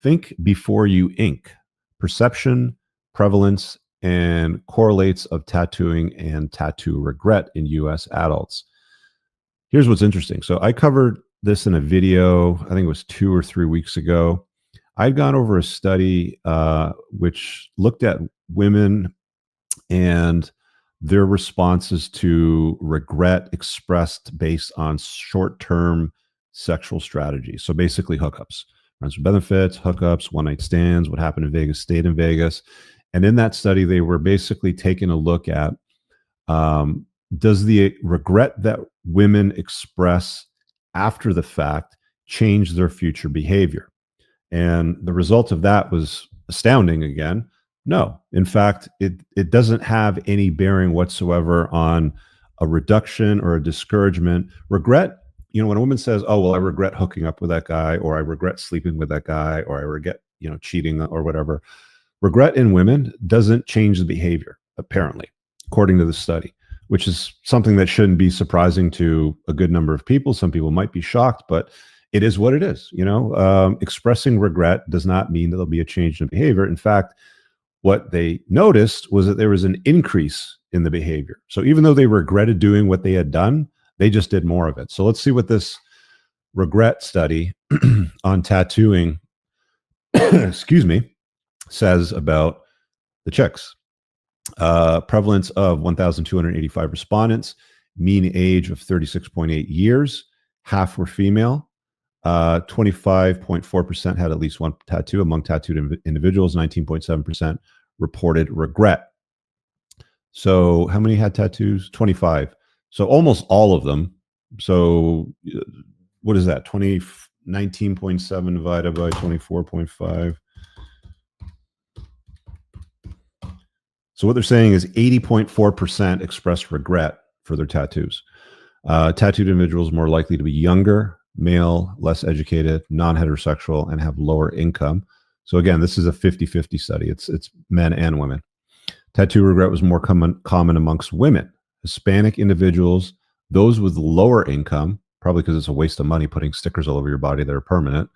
Think before you ink. Perception, prevalence, and correlates of tattooing and tattoo regret in US adults. Here's what's interesting. So I covered this in a video, I think it was 2 or 3 weeks ago. I'd gone over a study which looked at women and their responses to regret expressed based on short-term sexual strategies. So basically hookups, friends with benefits, hookups, one-night stands, what happened in Vegas stayed in Vegas. And in that study, they were basically taking a look at does the regret that women express after the fact change their future behavior? And the result of that was astounding again. No, in fact, it doesn't have any bearing whatsoever on a reduction or a discouragement. Regret, when a woman says, "Oh, well, I regret hooking up with that guy," or "I regret sleeping with that guy," or "I regret, cheating," or whatever, regret in women doesn't change the behavior, apparently, according to the study, which is something that shouldn't be surprising to a good number of people. Some people might be shocked, but it is what it is. Expressing regret does not mean that there'll be a change in behavior. In fact, what they noticed was that there was an increase in the behavior. So even though they regretted doing what they had done, they just did more of it. So let's see what this regret study on tattooing, excuse me, says about the chicks. Prevalence of 1,285 respondents, mean age of 36.8 years, half were female. 25.4% had at least one tattoo among tattooed individuals. 19.7% reported regret. So how many had tattoos? 25. So almost all of them. So what is that? 19.7 divided by 24.5. So what they're saying is 80.4% expressed regret for their tattoos. Tattooed individuals more likely to be younger, male, less educated, non-heterosexual, and have lower income. So again, this is a 50-50 study. It's men and women. Tattoo regret was more common amongst women. Hispanic individuals, those with lower income, probably because it's a waste of money putting stickers all over your body that are permanent,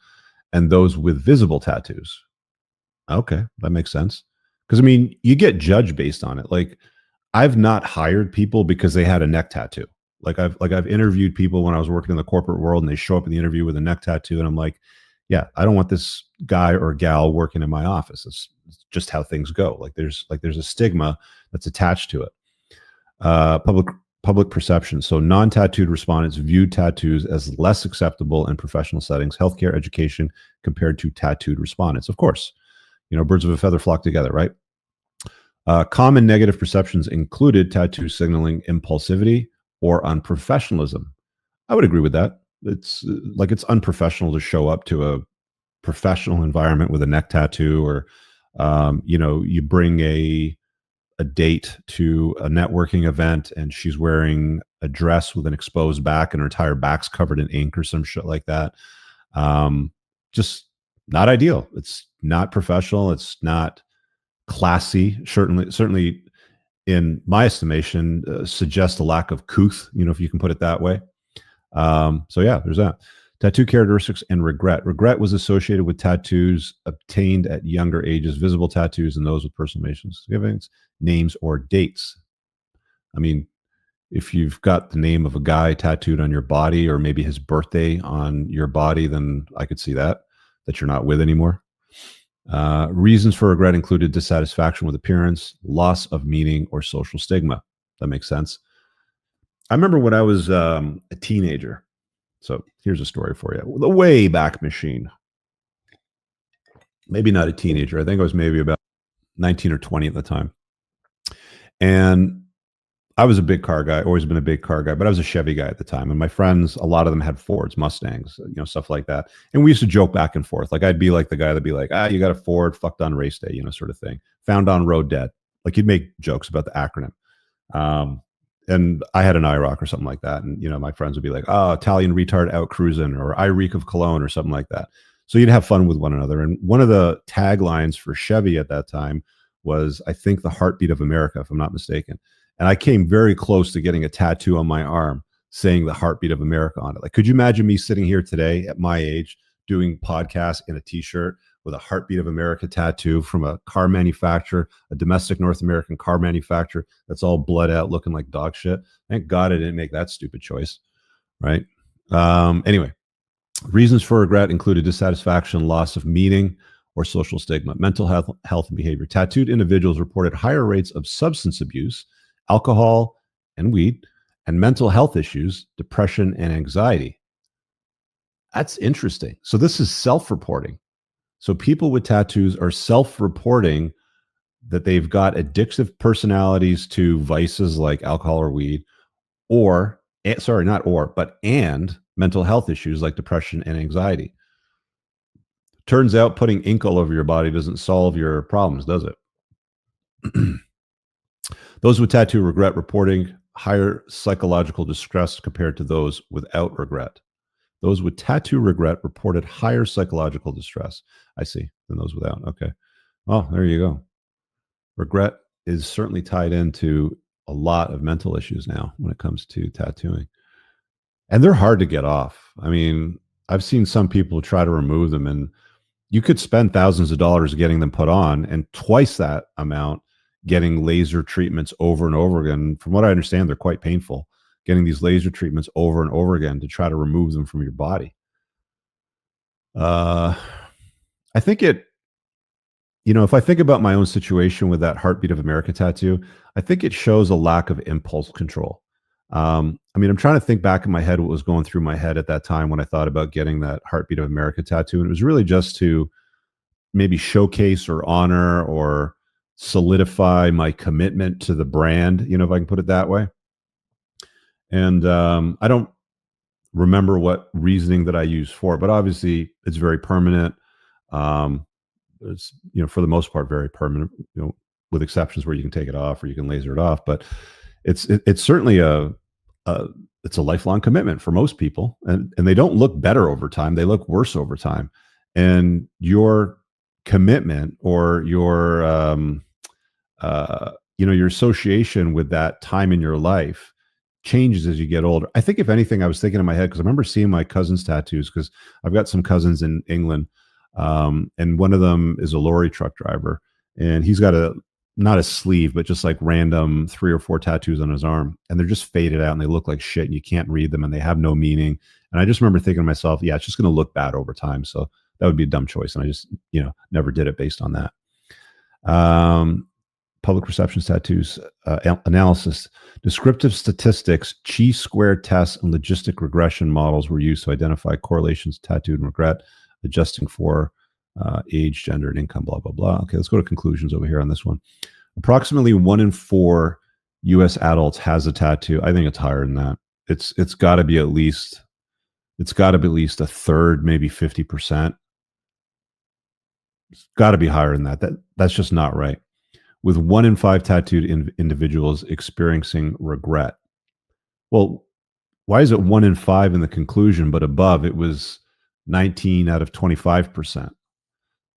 and those with visible tattoos. Okay, that makes sense. Because you get judged based on it. Like, I've not hired people because they had a neck tattoo. I've interviewed people when I was working in the corporate world, and they show up in the interview with a neck tattoo, and I'm like, yeah, I don't want this guy or gal working in my office. It's just how things go. There's a stigma that's attached to it. Public perception. So non-tattooed respondents viewed tattoos as less acceptable in professional settings, healthcare, education, compared to tattooed respondents. Of course, birds of a feather flock together, right? Common negative perceptions included tattoo signaling impulsivity or unprofessionalism. I would agree with that. It's unprofessional to show up to a professional environment with a neck tattoo, or you bring a date to a networking event and she's wearing a dress with an exposed back and her entire back's covered in ink or some shit like that. Just not ideal. It's not professional. It's not classy. Certainly in my estimation, suggests a lack of couth, if you can put it that way. So yeah, there's that. Tattoo characteristics and regret. Regret was associated with tattoos obtained at younger ages, visible tattoos, and those with personal significance, names, or dates. If you've got the name of a guy tattooed on your body, or maybe his birthday on your body, then I could see that you're not with anymore. Reasons for regret included dissatisfaction with appearance, loss of meaning, or social stigma. That makes sense. I remember when I was a teenager. So here's a story for you. The Wayback Machine. Maybe not a teenager. I think I was maybe about 19 or 20 at the time. And I was a big car guy, always been a big car guy, but I was a Chevy guy at the time. And my friends, a lot of them had Fords, Mustangs, stuff like that. And we used to joke back and forth. I'd be like the guy that'd be like, you got a Ford, fucked on race day, sort of thing. Found on road dead. You'd make jokes about the acronym. And I had an IROC or something like that. And, my friends would be like, Italian retard out cruising, or I reek of cologne, or something like that. So you'd have fun with one another. And one of the taglines for Chevy at that time was, I think, the heartbeat of America, if I'm not mistaken. And I came very close to getting a tattoo on my arm saying the heartbeat of America on it. Could you imagine me sitting here today at my age doing podcasts in a t-shirt with a Heartbeat of America tattoo from a car manufacturer, a domestic North American car manufacturer that's all bled out looking like dog shit. Thank God I didn't make that stupid choice, right? Anyway, reasons for regret included dissatisfaction, loss of meaning, or social stigma. Mental health and behavior. Tattooed individuals reported higher rates of substance abuse, alcohol and weed, and mental health issues, depression and anxiety. That's interesting. So this is self-reporting. So people with tattoos are self-reporting that they've got addictive personalities to vices like alcohol or weed, or sorry, not or, but and mental health issues like depression and anxiety. Turns out putting ink all over your body doesn't solve your problems, does it? Those with tattoo regret reporting higher psychological distress compared to those without regret. Those with tattoo regret reported higher psychological distress, I see, than those without. Okay. Oh, there you go. Regret is certainly tied into a lot of mental issues now when it comes to tattooing. And they're hard to get off. I mean, I've seen some people try to remove them, and you could spend thousands of dollars getting them put on and twice that amount getting laser treatments over and over again. From what I understand, they're quite painful, getting these laser treatments over and over again to try to remove them from your body. I think if I think about my own situation with that Heartbeat of America tattoo, I think it shows a lack of impulse control. I'm trying to think back in my head what was going through my head at that time when I thought about getting that Heartbeat of America tattoo. And it was really just to maybe showcase or honor or solidify my commitment to the brand, if I can put it that way. And I don't remember what reasoning that I used for it, but obviously it's very permanent. It's, for the most part, very permanent, with exceptions where you can take it off or you can laser it off. But it's certainly it's a lifelong commitment for most people, and they don't look better over time. They look worse over time. And your commitment or your your association with that time in your life changes as you get older. I think if anything, I was thinking in my head, because I remember seeing my cousin's tattoos, because I've got some cousins in England, and one of them is a lorry truck driver, and he's got not a sleeve, but just like random 3 or 4 tattoos on his arm, and they're just faded out and they look like shit and you can't read them and they have no meaning. And I just remember thinking to myself, yeah, it's just going to look bad over time. So that would be a dumb choice. And I just, never did it based on that. Public perceptions tattoos analysis. Descriptive statistics, chi-square tests, and logistic regression models were used to identify correlations, tattooed and regret, adjusting for age, gender, and income, blah, blah, blah. Okay, let's go to conclusions over here on this one. Approximately 1 in 4 U.S. adults has a tattoo. I think it's higher than that. It's got to be at least a third, maybe 50%. It's got to be higher than that. That's just not right. With 1 in 5 tattooed individuals experiencing regret. Well, why is it 1 in 5 in the conclusion, but above it was 19 out of 25%?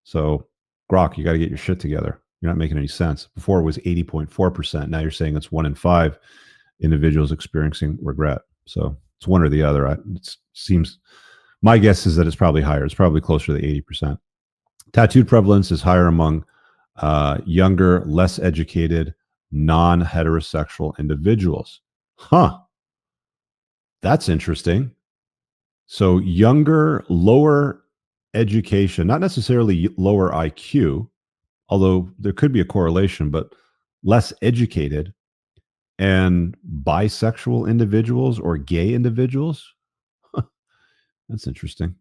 So, Grok, you got to get your shit together. You're not making any sense. Before it was 80.4%. Now you're saying it's 1 in 5 individuals experiencing regret. So it's one or the other. It seems, my guess is that it's probably higher. It's probably closer to 80%. Tattooed prevalence is higher among younger, less educated, non-heterosexual individuals. Huh. That's interesting. So younger, lower education, not necessarily lower IQ, although there could be a correlation, but less educated and bisexual individuals or gay individuals. Huh. That's interesting.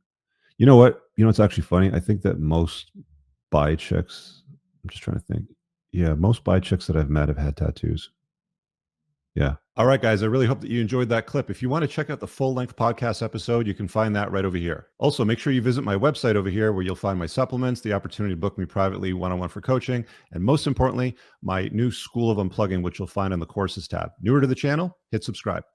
You know what? It's actually funny. I think that most bi chicks, I'm just trying to think. Yeah, most bi chicks that I've met have had tattoos. Yeah. All right, guys. I really hope that you enjoyed that clip. If you want to check out the full-length podcast episode, you can find that right over here. Also, make sure you visit my website over here where you'll find my supplements, the opportunity to book me privately one-on-one for coaching, and most importantly, my new School of Unplugging, which you'll find on the courses tab. Newer to the channel, hit subscribe.